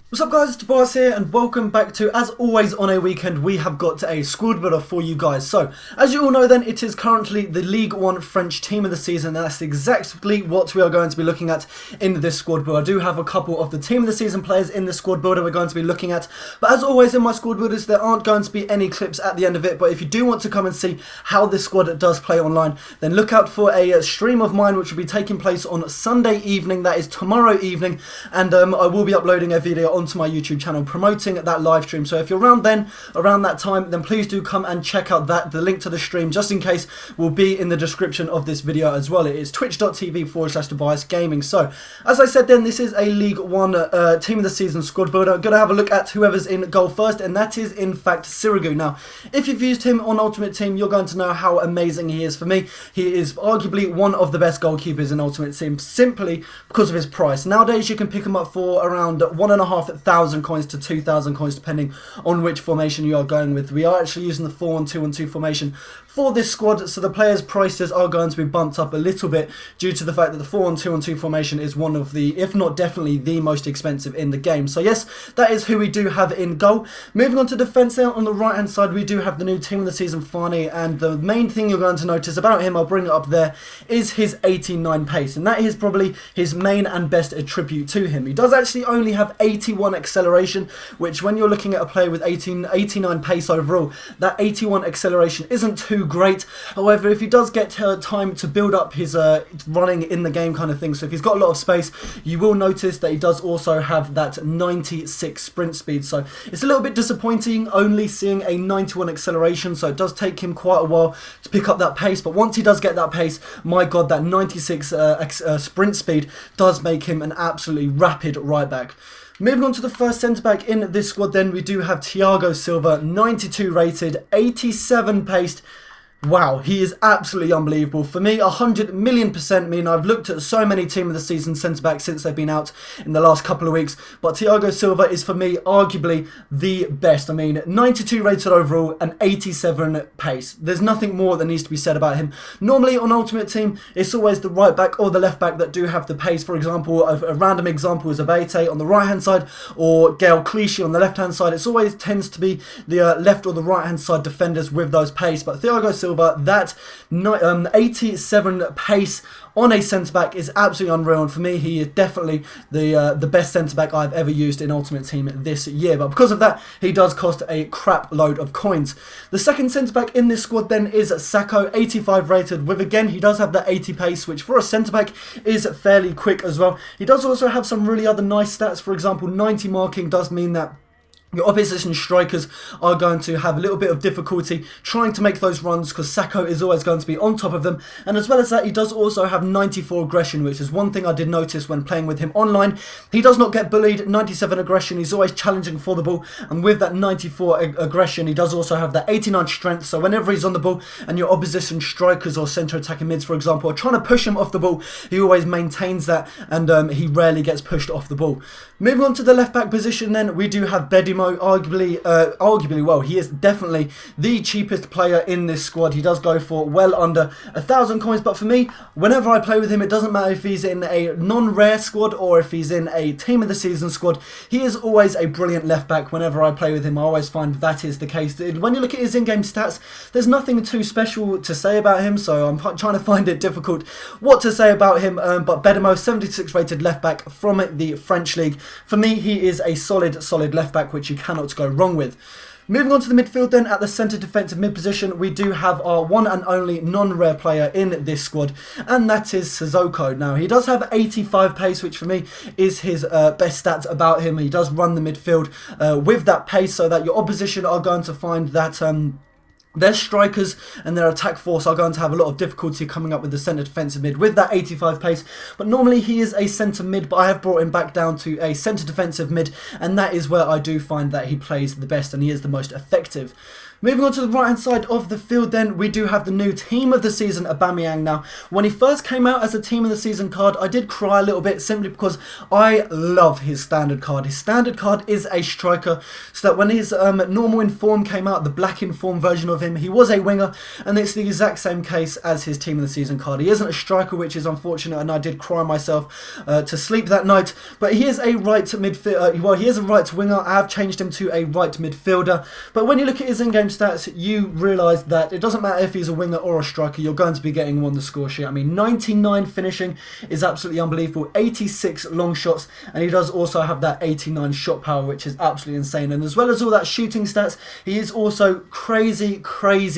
What's up guys, it's Tobias here and welcome back to, as always on a weekend, we have got a squad builder for you guys. So, as you all know then, it is currently the League 1 French team of the season and that's exactly what we are going to be looking at in this squad builder. I do have a couple of the team of the season players in the squad builder we're going to be looking at, but as always in my squad builders there aren't going to be any clips at the end of it, but if you do want to come and see how this squad does play online, then look out for a stream of mine which will be taking place on Sunday evening, that is tomorrow evening, and I will be uploading a video onto my YouTube channel promoting that live stream. So if you're around that time, then please do come and check out that. The link to the stream, just in case, will be in the description of this video as well. It is twitch.tv/Tobias Gaming. So as I said then, this is a League 1 team of the season squad builder. I'm going to have a look at whoever's in goal first, and that is in fact Sirigu. Now, if you've used him on Ultimate Team, you're going to know how amazing he is. For me, he is arguably one of the best goalkeepers in Ultimate Team, simply because of his price. Nowadays, you can pick him up for around 1,500 coins to 2,000 coins depending on which formation you are going with. We are actually using the 4-1-2-1-2 formation for this squad, so the players' prices are going to be bumped up a little bit due to the fact that the 4-1-2-1-2 formation is one of the, if not definitely the most expensive in the game. So yes, that is who we do have in goal. Moving on to defence now, on the right hand side we do have the new team of the season Fani, and the main thing you're going to notice about him, I'll bring it up there, is his 89 pace, and that is probably his main and best attribute to him. He does actually only have 81 acceleration, which when you're looking at a player with 89 pace overall, that 81 acceleration isn't too great. However, if he does get time to build up his running in the game kind of thing, so if he's got a lot of space, you will notice that he does also have that 96 sprint speed. So it's a little bit disappointing only seeing a 91 acceleration, so it does take him quite a while to pick up that pace, but once he does get that pace, my god, that 96 sprint speed does make him an absolutely rapid right back. Moving on to the first centre-back in this squad then, we do have Thiago Silva, 92 rated, 87 paced. Wow, he is absolutely unbelievable. For me, 100,000,000% mean I've looked at so many team of the season centre-backs since they've been out in the last couple of weeks, but Thiago Silva is for me arguably the best. I mean, 92 rated overall and 87 pace. There's nothing more that needs to be said about him. Normally on Ultimate Team, it's always the right back or the left back that do have the pace. For example, a random example is Abate on the right hand side or Gael Clichy on the left hand side. It always tends to be the left or the right hand side defenders with those pace, but Thiago Silva, that 87 pace on a centre-back is absolutely unreal, and for me he is definitely the best centre-back I've ever used in Ultimate Team this year, but because of that he does cost a crap load of coins. The second centre-back in this squad then is Sako, 85 rated, with again he does have that 80 pace, which for a centre-back is fairly quick as well. He does also have some really other nice stats. For example, 90 marking does mean that your opposition strikers are going to have a little bit of difficulty trying to make those runs because Sako is always going to be on top of them. And as well as that, he does also have 94 aggression, which is one thing I did notice when playing with him online. He does not get bullied. 97 aggression, he's always challenging for the ball. And with that 94 aggression, he does also have that 89 strength. So whenever he's on the ball and your opposition strikers or centre attacking mids, for example, are trying to push him off the ball, he always maintains that, and he rarely gets pushed off the ball. Moving on to the left back position then, we do have Bedimo. Arguably, well, he is definitely the cheapest player in this squad. He does go for well under 1,000 coins, but for me, whenever I play with him, it doesn't matter if he's in a non-rare squad or if he's in a team of the season squad. He is always a brilliant left back. Whenever I play with him, I always find that is the case. When you look at his in-game stats, there's nothing too special to say about him, so I'm trying to find it difficult what to say about him, but Bedimo, 76 rated left back from the French league. For me, he is a solid left back, which you cannot go wrong with. Moving on to the midfield then, at the centre defensive mid position, we do have our one and only non-rare player in this squad, and that is Sissoko. Now, he does have 85 pace, which for me is his best stats about him. He does run the midfield with that pace, so that your opposition are going to find that their strikers and their attack force are going to have a lot of difficulty coming up with the centre defensive mid with that 85 pace. But normally he is a centre mid, but I have brought him back down to a centre defensive mid, and that is where I do find that he plays the best and he is the most effective. Moving on to the right hand side of the field then, we do have the new team of the season, Aubameyang. Now, when he first came out as a team of the season card, I did cry a little bit simply because I love his standard card. His standard card is a striker, so that when his normal inform came out, the black inform version of him, he was a winger, and it's the exact same case as his team of the season card. He isn't a striker, which is unfortunate, and I did cry myself to sleep that night, but he is a right midfield. Well, he is a right winger. I have changed him to a right midfielder, but when you look at his in-game stats, you realise that it doesn't matter if he's a winger or a striker, you're going to be getting him on the score sheet. I mean, 99 finishing is absolutely unbelievable, 86 long shots, and he does also have that 89 shot power, which is absolutely insane. And as well as all that shooting stats, he is also crazy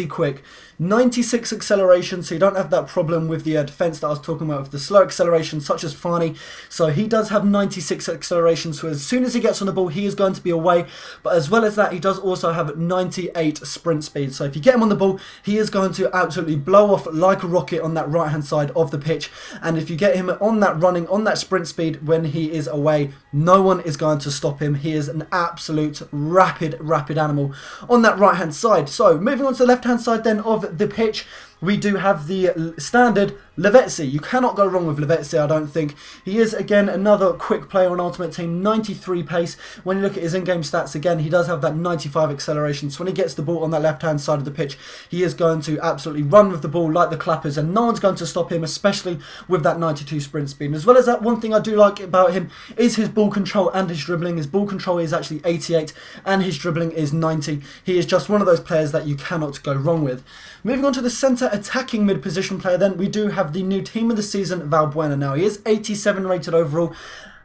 quick. 96 acceleration, so you don't have that problem with the defence that I was talking about with the slow acceleration such as Fani. So he does have 96 acceleration, so as soon as he gets on the ball he is going to be away, but as well as that he does also have 98 sprint speed. So if you get him on the ball, he is going to absolutely blow off like a rocket on that right hand side of the pitch, and if you get him on that running, on that sprint speed when he is away, no one is going to stop him. He is an absolute rapid animal on that right hand side. So moving on to the left hand side then of the pitch, we do have the standard Lavezzi. You cannot go wrong with Lavezzi, I don't think. He is, again, another quick player on Ultimate Team, 93 pace. When you look at his in-game stats, again, he does have that 95 acceleration. So when he gets the ball on that left-hand side of the pitch, he is going to absolutely run with the ball like the clappers, and no one's going to stop him, especially with that 92 sprint speed. And as well as that, one thing I do like about him is his ball control and his dribbling. His ball control is actually 88, and his dribbling is 90. He is just one of those players that you cannot go wrong with. Moving on to the centre attacking mid-position player then, we do have the new team of the season, Valbuena. Now, he is 87 rated overall,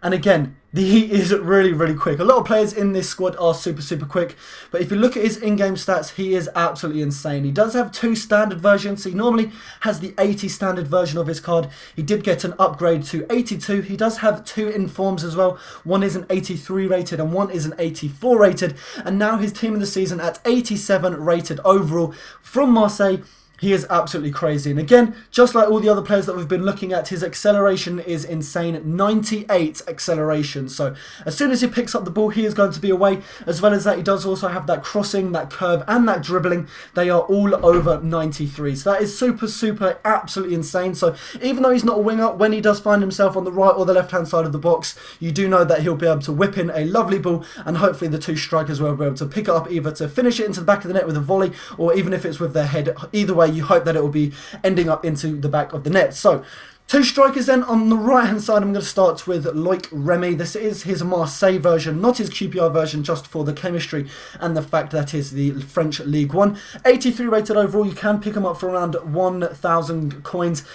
and again, he is really quick. A lot of players in this squad are super quick, but if you look at his in-game stats, he is absolutely insane. He does have 2 standard versions, so he normally has the 80 standard version of his card. He did get an upgrade to 82. He does have 2 informs as well. One is an 83 rated and one is an 84 rated, and now his team of the season at 87 rated overall from Marseille. He is absolutely crazy. And again, just like all the other players that we've been looking at, his acceleration is insane. 98 acceleration. So as soon as he picks up the ball, he is going to be away. As well as that, he does also have that crossing, that curve, and that dribbling. They are all over 93. So that is super, absolutely insane. So even though he's not a winger, when he does find himself on the right or the left-hand side of the box, you do know that he'll be able to whip in a lovely ball, and hopefully the 2 strikers will be able to pick it up, either to finish it into the back of the net with a volley, or even if it's with their head. Either way, you hope that it will be ending up into the back of the net. So 2 strikers then. On the right hand side, I'm going to start with Remy. This is his Marseille version, not his QPR version, just for the chemistry and the fact that is the French League 1. 83 rated overall. You can pick him up for around 1,000 coins.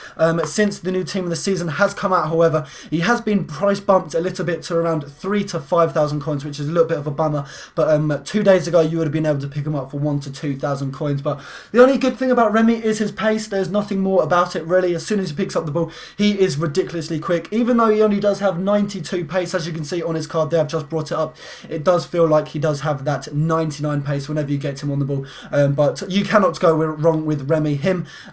Since the new team of the season has come out, however, he has been price bumped a little bit to around 3,000 to 5,000 coins, which is a little bit of a bummer. But 2 days ago, you would have been able to pick him up for 1,000 to 2,000 coins. But the only good thing about Remy is his pace. There's nothing more about it, really. As soon as he picks up the ball, he is ridiculously quick. Even though he only does have 92 pace, as you can see on his card there, I've just brought it up, it does feel like he does have that 99 pace whenever you get him on the ball. But you cannot go wrong with Remy.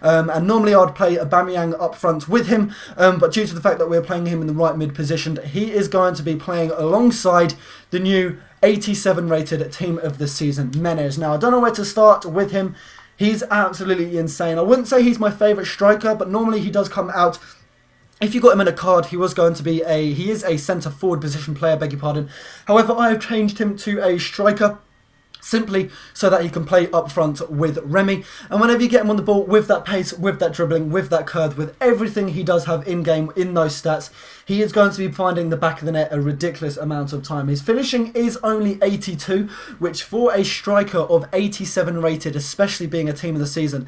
And normally I'd play Aubameyang up front with him, but due to the fact that we're playing him in the right mid position, he is going to be playing alongside the new 87 rated team of the season, Menez. Now, I don't know where to start with him. He's absolutely insane. I wouldn't say he's my favourite striker, but normally he does come out. If you got him in a card, he was going to be he is a centre forward position player, beg your pardon. However, I have changed him to a striker, simply so that he can play up front with Remy. And whenever you get him on the ball with that pace, with that dribbling, with that curve, with everything he does have in-game in those stats, he is going to be finding the back of the net a ridiculous amount of time. His finishing is only 82, which for a striker of 87 rated, especially being a team of the season,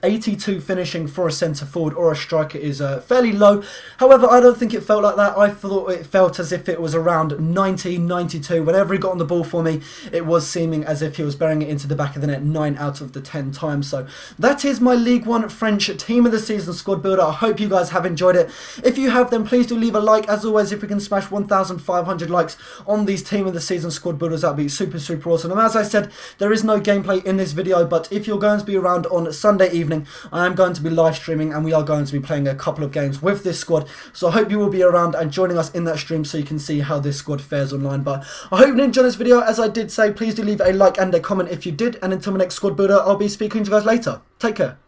82 finishing for a centre forward or a striker is fairly low. However, I don't think it felt like that. I thought it felt as if it was around 90, 92. Whenever he got on the ball for me, it was seeming as if he was burying it into the back of the net 9 out of the 10 times. So that is my League 1 French Team of the Season squad builder. I hope you guys have enjoyed it. If you have, then please do leave a like. As always, if we can smash 1,500 likes on these Team of the Season squad builders, that would be super awesome. And as I said, there is no gameplay in this video, but if you're going to be around on Sunday evening, I am going to be live streaming and we are going to be playing a couple of games with this squad. So I hope you will be around and joining us in that stream so you can see how this squad fares online. But I hope you enjoyed this video. As I did say, please do leave a like and a comment if you did. And until my next squad builder, I'll be speaking to you guys later. Take care.